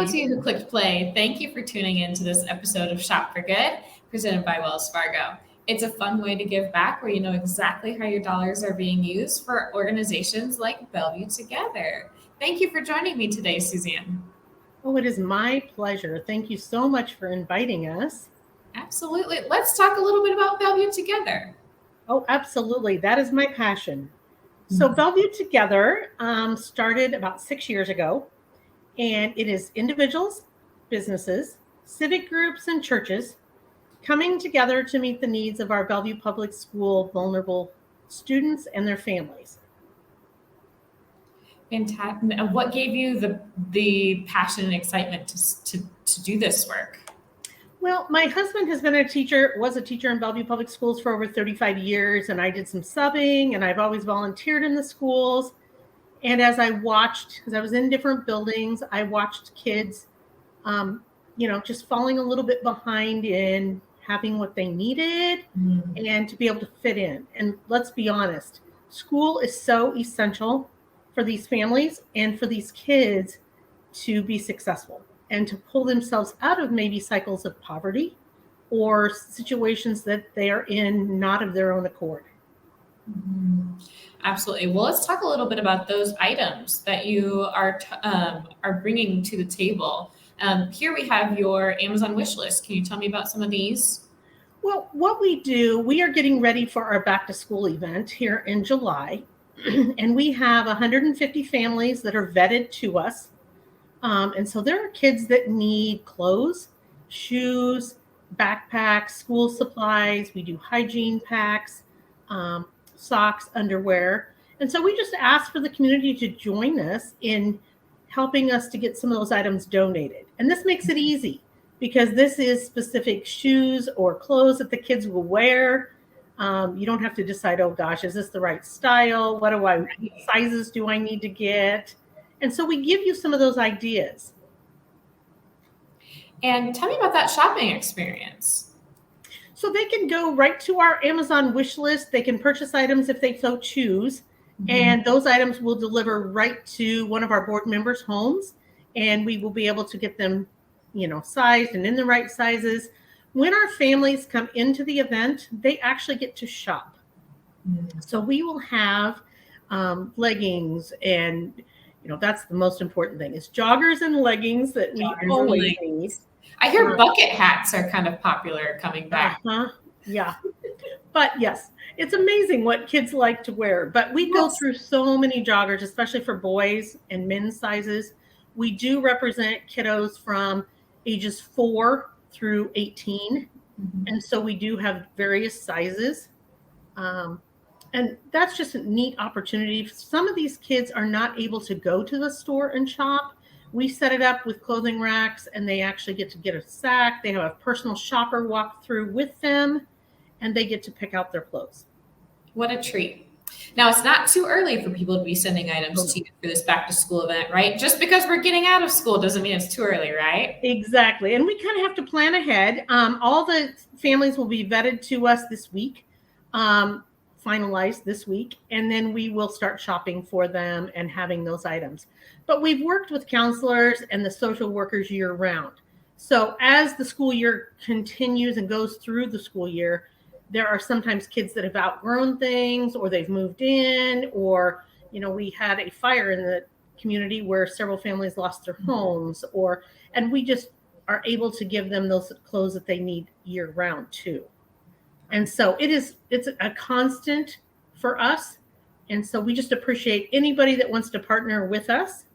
everyone to you who clicked play, thank you for tuning in to this episode of Shop for Good, presented by Wells Fargo. It's a fun way to give back where you know exactly how your dollars are being used for organizations like Bellevue Together. Thank you for joining me today, Suzanne. Oh, it is my pleasure. Thank you so much for inviting us. Absolutely. Let's talk a little bit about Bellevue Together. Oh, absolutely. That is my passion. So Bellevue Together started about 6 years ago, and it is individuals, businesses, civic groups, and churches coming together to meet the needs of our Bellevue Public School vulnerable students and their families. Fantastic. What gave you the passion and excitement to do this work? Well, my husband was a teacher in Bellevue Public Schools for over 35 years, and I did some subbing, and I've always volunteered in the schools. And as I was in different buildings, I watched kids, just falling a little bit behind in having what they needed and to be able to fit in. And let's be honest, school is so essential for these families and for these kids to be successful and to pull themselves out of maybe cycles of poverty or situations that they are in not of their own accord. Absolutely. Well, let's talk a little bit about those items that you are bringing to the table. Here we have your Amazon wish list. Can you tell me about some of these? Well, what we are getting ready for our back to school event here in July. And we have 150 families that are vetted to us. And so there are kids that need clothes, shoes, backpacks, school supplies. We do hygiene packs, socks, underwear. And so we just ask for the community to join us in helping us to get some of those items donated. And this makes it easy because this is specific shoes or clothes that the kids will wear. You don't have to decide, oh gosh, is this the right style? What sizes do I need to get? And so we give you some of those ideas. And tell me about that shopping experience. So they can go right to our Amazon wish list. They can purchase items if they so choose. And those items will deliver right to one of our board members' homes. And we will be able to get them, sized and in the right sizes. When our families come into the event, they actually get to shop. So we will have leggings and that's the most important thing is joggers and leggings that we always need. I hear bucket hats are kind of popular coming back. Yeah. But yes, it's amazing what kids like to wear. But we go through so many joggers, especially for boys and men's sizes. We do represent kiddos from ages 4 through 18. And so we do have various sizes. And that's just a neat opportunity. Some of these kids are not able to go to the store and shop. We set it up with clothing racks and they actually get to get a sack. They have a personal shopper walk through with them and they get to pick out their clothes. What a treat. Now, it's not too early for people to be sending items to you for this back to school event, right? Just because we're getting out of school doesn't mean it's too early, right? Exactly. And we kind of have to plan ahead. All the families will be vetted to us this week. Finalized this week, and then we will start shopping for them and having those items. But we've worked with counselors and the social workers year round. So as the school year continues and goes through the school year, there are sometimes kids that have outgrown things or they've moved in or, we had a fire in the community where several families lost their homes and we just are able to give them those clothes that they need year round too. And so it's a constant for us. And so we just appreciate anybody that wants to partner with us.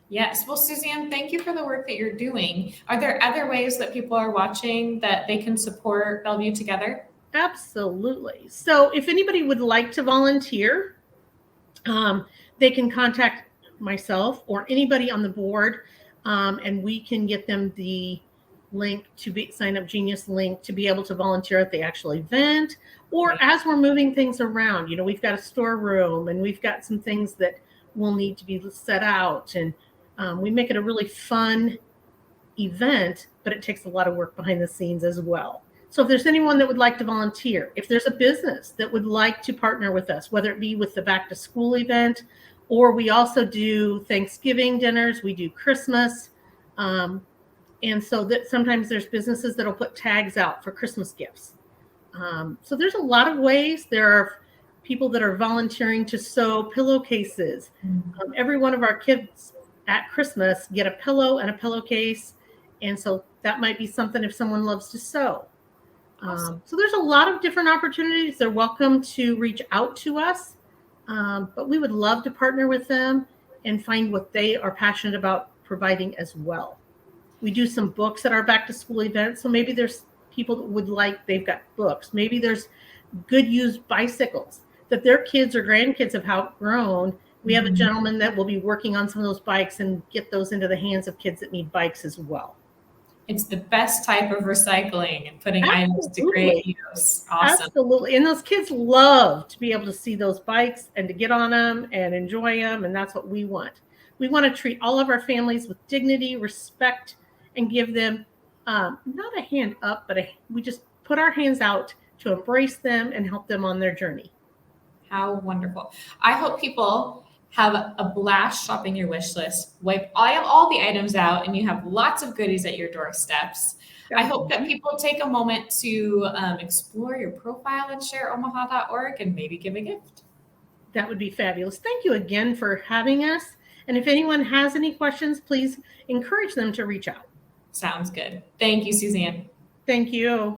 Yes. Well, Suzanne, thank you for the work that you're doing. Are there other ways that people are watching that they can support Bellevue Together? Absolutely. So if anybody would like to volunteer, they can contact myself or anybody on the board, and we can get them the link to sign up Genius link to be able to volunteer at the actual event or as we're moving things around. We've got a storeroom and we've got some things that will need to be set out and we make it a really fun event, but it takes a lot of work behind the scenes as well. So if there's anyone that would like to volunteer, if there's a business that would like to partner with us, whether it be with the back to school event, or we also do Thanksgiving dinners, we do Christmas, And so that sometimes there's businesses that'll put tags out for Christmas gifts. So there's a lot of ways. There are people that are volunteering to sew pillowcases. Every one of our kids at Christmas get a pillow and a pillowcase. And so that might be something if someone loves to sew. Awesome. So there's a lot of different opportunities. They're welcome to reach out to us, but we would love to partner with them and find what they are passionate about providing as well. We do some books at our back to school event. So maybe there's people that would like, they've got books. Maybe there's good used bicycles that their kids or grandkids have outgrown. We have a gentleman that will be working on some of those bikes and get those into the hands of kids that need bikes as well. It's the best type of recycling and putting items to great use. Awesome. Absolutely. And those kids love to be able to see those bikes and to get on them and enjoy them. And that's what we want. We want to treat all of our families with dignity, respect, and give them not a hand up, but we just put our hands out to embrace them and help them on their journey. How wonderful. I hope people have a blast shopping your wish list, wipe all the items out, and you have lots of goodies at your doorsteps. I hope that people take a moment to explore your profile and shareomaha.org and maybe give a gift. That would be fabulous. Thank you again for having us. And if anyone has any questions, please encourage them to reach out. Sounds good. Thank you, Suzanne. Thank you.